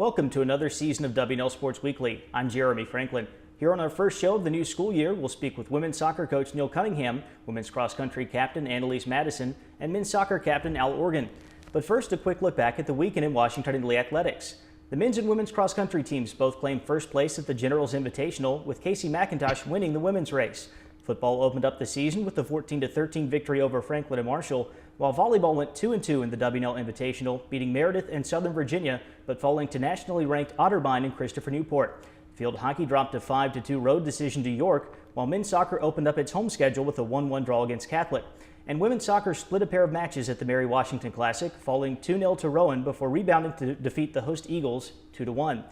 Welcome to another season of WNL Sports Weekly. I'm Jeremy Franklin. Here on our first show of the new school year, we'll speak with women's soccer coach Neil Cunningham, women's cross-country captain Annelise Madison, and men's soccer captain Al Organ. But first, a quick look back at the weekend in Washington and Lee athletics. The men's and women's cross-country teams both claimed first place at the Generals Invitational, with Casey McIntosh winning the women's race. Football opened up the season with a 14-13 victory over Franklin and Marshall, while volleyball went 2-2 in the WNL Invitational, beating Meredith and Southern Virginia, but falling to nationally ranked Otterbein and Christopher Newport. Field hockey dropped a 5-2 road decision to York, while men's soccer opened up its home schedule with a 1-1 draw against Catholic. And women's soccer split a pair of matches at the Mary Washington Classic, falling 2-0 to Rowan before rebounding to defeat the host Eagles 2-1.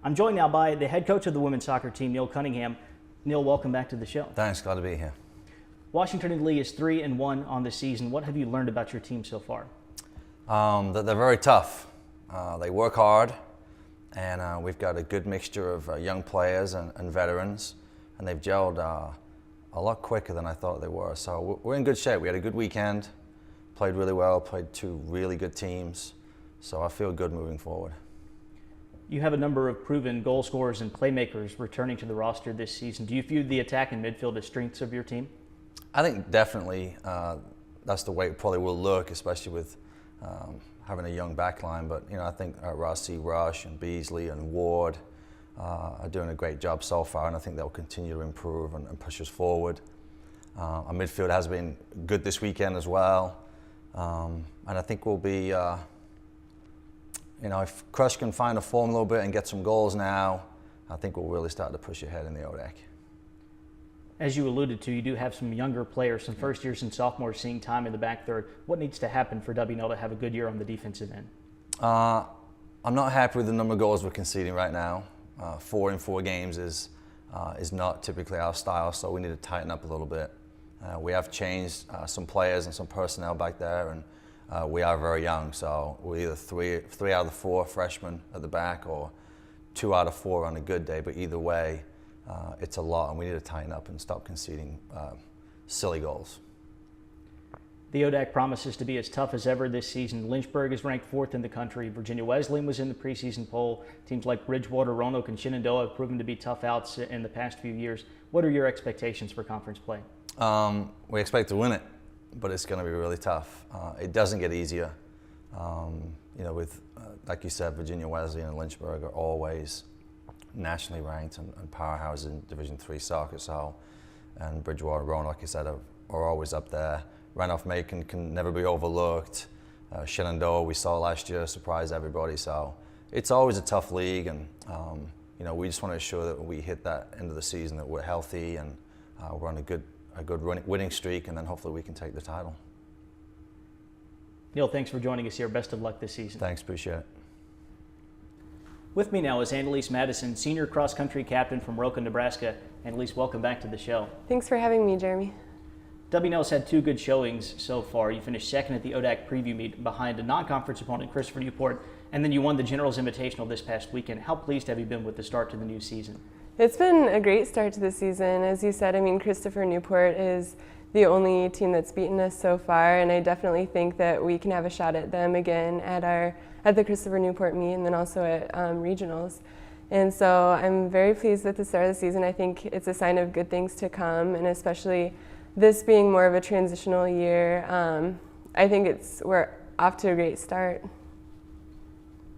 I'm joined now by the head coach of the women's soccer team, Neil Cunningham. Neil, welcome back to the show. Thanks, glad to be here. Washington and Lee is 3-1 on the season. What have you learned about your team so far? That they're very tough. They work hard, and we've got a good mixture of young players and veterans, and they've gelled a lot quicker than I thought they were. So we're in good shape. We had a good weekend, played really well, played two really good teams, so I feel good moving forward. You have a number of proven goal scorers and playmakers returning to the roster this season. Do you view the attack and midfield as strengths of your team? I think definitely that's the way it probably will look, especially with having a young back line. But I think Rossi, Rush, and Beasley and Ward are doing a great job so far, and I think they'll continue to improve and push us forward. Our midfield has been good this weekend as well, and I think we'll be, if Crush can find a form a little bit and get some goals now, I think we'll really start to push ahead in the ODAC. As you alluded to, you do have some younger players, some first years and sophomores seeing time in the back third. What needs to happen for WNL to have a good year on the defensive end? I'm not happy with the number of goals we're conceding right now. 4 in 4 games is not typically our style, so we need to tighten up a little bit. We have changed some players and some personnel back there, and we are very young, so we're either three out of the 4 freshmen at the back or 2 out of 4 on a good day, but either way, it's a lot, and we need to tighten up and stop conceding silly goals. The ODAC promises to be as tough as ever this season. Lynchburg is ranked 4th in the country. Virginia Wesleyan was in the preseason poll. Teams like Bridgewater, Roanoke, and Shenandoah have proven to be tough outs in the past few years. What are your expectations for conference play? We expect to win it, but it's going to be really tough. It doesn't get easier. Like you said, Virginia Wesleyan and Lynchburg are always nationally ranked and powerhouses in Division III soccer. So, and Bridgewater, Roanoke, like I said, are always up there. Randolph-Macon can never be overlooked. Shenandoah, we saw last year, surprised everybody. So it's always a tough league, and we just want to ensure that we hit that end of the season, that we're healthy and we're on a good winning streak, and then hopefully we can take the title. Neil, thanks for joining us here. Best of luck this season. Thanks, appreciate it. With me now is Annelise Madison, senior cross-country captain from Roca, Nebraska. Annelise, welcome back to the show. Thanks for having me, Jeremy. WNL's had 2 good showings so far. You finished 2nd at the ODAC preview meet behind a non-conference opponent, Christopher Newport, and then you won the Generals Invitational this past weekend. How pleased have you been with the start to the new season? It's been a great start to the season. As you said, Christopher Newport is the only team that's beaten us so far, and I definitely think that we can have a shot at them again at the Christopher Newport meet, and then also at regionals. And so I'm very pleased with the start of the season. I think it's a sign of good things to come, and especially this being more of a transitional year, I think we're off to a great start.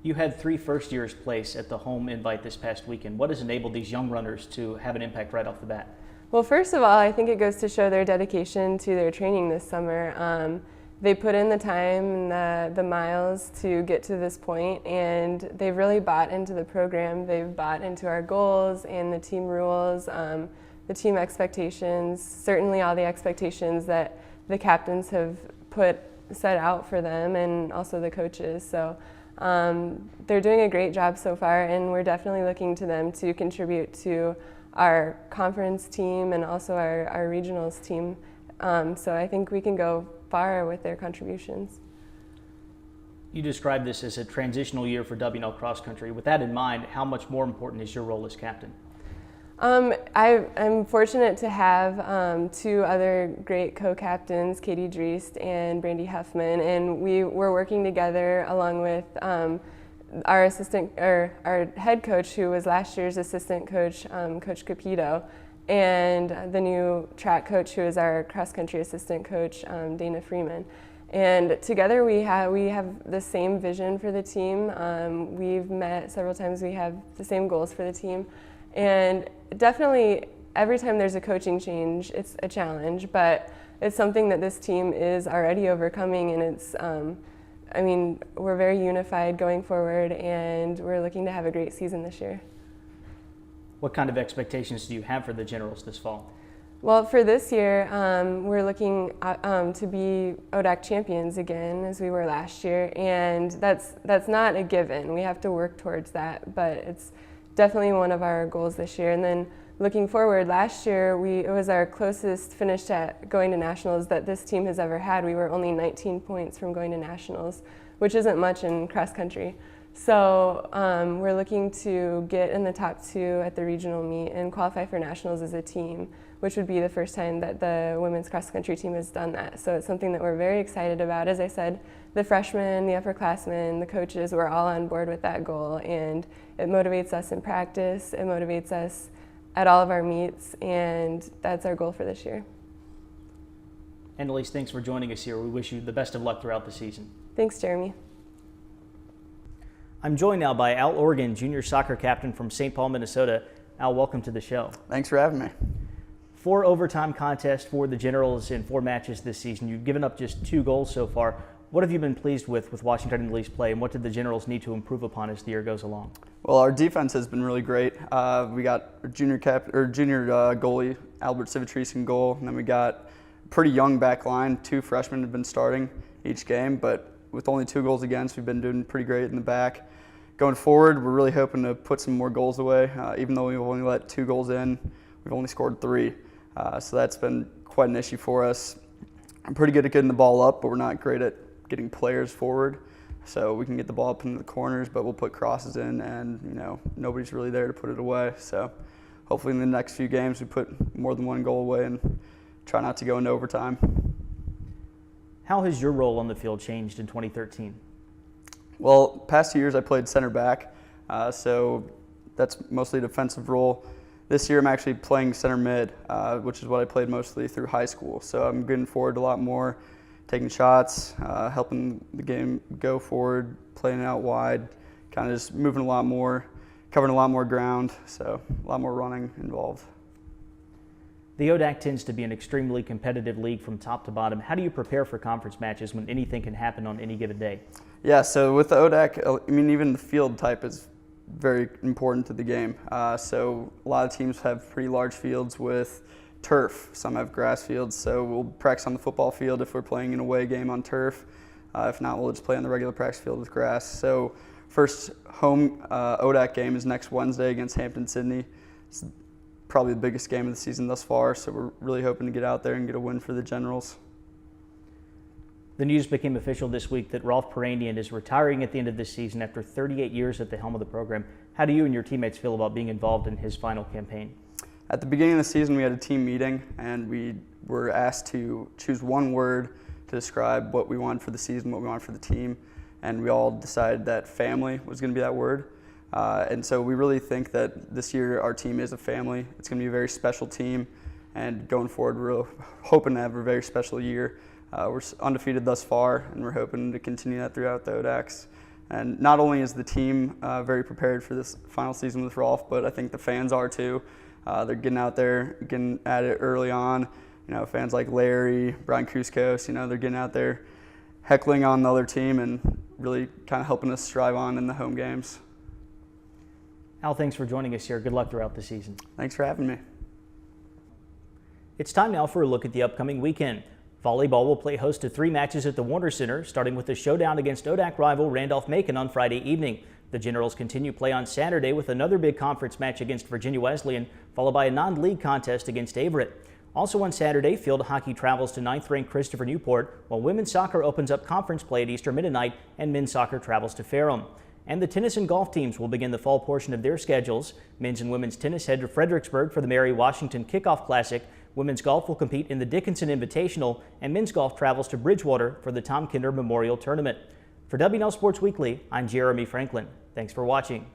You had 3 first-years place at the home invite this past weekend. What has enabled these young runners to have an impact right off the bat? Well, first of all, I think it goes to show their dedication to their training this summer. They put in the time and the miles to get to this point, and they've really bought into the program. They've bought into our goals and the team rules, the team expectations, certainly all the expectations that the captains have set out for them, and also the coaches. So they're doing a great job so far, and we're definitely looking to them to contribute to our conference team and also our regionals team. So I think we can go far with their contributions. You described this as a transitional year for WNL cross country. With that in mind, how much more important is your role as captain? I'm fortunate to have 2 other great co-captains, Katie Driest and Brandy Huffman, and we're working together along with our head coach, who was last year's assistant coach, Coach Capito, and the new track coach, who is our cross-country assistant coach, Dana Freeman. And together we have the same vision for the team. We've met several times. We have the same goals for the team. And definitely every time there's a coaching change, it's a challenge, but it's something that this team is already overcoming, and it's, I mean, we're very unified going forward, and we're looking to have a great season this year. What kind of expectations do you have for the Generals this fall? Well, for this year, we're looking to be ODAC champions again, as we were last year, and that's not a given. We have to work towards that, but it's definitely one of our goals this year. And then looking forward, last year it was our closest finish at going to nationals that this team has ever had. We were only 19 points from going to nationals, which isn't much in cross country. So we're looking to get in the top 2 at the regional meet and qualify for nationals as a team, which would be the first time that the women's cross country team has done that. So it's something that we're very excited about. As I said, the freshmen, the upperclassmen, the coaches, we're all on board with that goal, and it motivates us in practice, it motivates us at all of our meets, and that's our goal for this year. Annelise, thanks for joining us here. We wish you the best of luck throughout the season. Thanks, Jeremy. I'm joined now by Al Organ, junior soccer captain from St. Paul, Minnesota. Al, welcome to the show. Thanks for having me. 4 overtime contests for the Generals in 4 matches this season. You've given up just 2 goals so far. What have you been pleased with watching Annelise play, and what did the Generals need to improve upon as the year goes along? Well, our defense has been really great. We got our junior goalie Albert Civitrice in goal, and then we got a pretty young back line. 2 freshmen have been starting each game, but with only 2 goals against, we've been doing pretty great in the back. Going forward, we're really hoping to put some more goals away. Even though we've only let 2 goals in, we've only scored 3. So that's been quite an issue for us. I'm pretty good at getting the ball up, but we're not great at getting players forward. So we can get the ball up into the corners, but we'll put crosses in, and nobody's really there to put it away. So hopefully in the next few games we put more than 1 goal away and try not to go into overtime. How has your role on the field changed in 2013? Well, past 2 years I played center back, so that's mostly a defensive role. This year I'm actually playing center mid, which is what I played mostly through high school. So I'm getting forward a lot more, taking shots, helping the game go forward, playing it out wide, kind of just moving a lot more, covering a lot more ground, so a lot more running involved. The ODAC tends to be an extremely competitive league from top to bottom. How do you prepare for conference matches when anything can happen on any given day? Yeah, so with the ODAC, I mean, even the field type is very important to the game. So a lot of teams have pretty large fields with turf. Some have grass fields, so we'll practice on the football field if we're playing an away game on turf. If not, we'll just play on the regular practice field with grass. So first home ODAC game is next Wednesday against Hampton-Sydney. It's probably the biggest game of the season thus far, so we're really hoping to get out there and get a win for the Generals. The news became official this week that Rolf Peranian is retiring at the end of this season after 38 years at the helm of the program. How do you and your teammates feel about being involved in his final campaign? At the beginning of the season, we had a team meeting, and we were asked to choose 1 word to describe what we wanted for the season, what we wanted for the team, and we all decided that family was going to be that word. And so we really think that this year our team is a family. It's going to be a very special team, and going forward, we're hoping to have a very special year. We're undefeated thus far, and we're hoping to continue that throughout the ODACs. And not only is the team very prepared for this final season with Rolf, but I think the fans are too. They're getting out there, getting at it early on. Fans like Larry, Brian Kruskos, they're getting out there heckling on the other team and really kind of helping us strive on in the home games. Al, thanks for joining us here. Good luck throughout the season. Thanks for having me. It's time now for a look at the upcoming weekend. Volleyball will play host to 3 matches at the Warner Center, starting with a showdown against ODAC rival Randolph-Macon on Friday evening. The Generals continue play on Saturday with another big conference match against Virginia Wesleyan, followed by a non-league contest against Averett. Also on Saturday, field hockey travels to 9th-ranked Christopher Newport, while women's soccer opens up conference play at Eastern Mennonite, and men's soccer travels to Ferrum. And the tennis and golf teams will begin the fall portion of their schedules. Men's and women's tennis head to Fredericksburg for the Mary Washington Kickoff Classic. Women's golf will compete in the Dickinson Invitational, and men's golf travels to Bridgewater for the Tom Kinder Memorial Tournament. For WNL Sports Weekly, I'm Jeremy Franklin. Thanks for watching.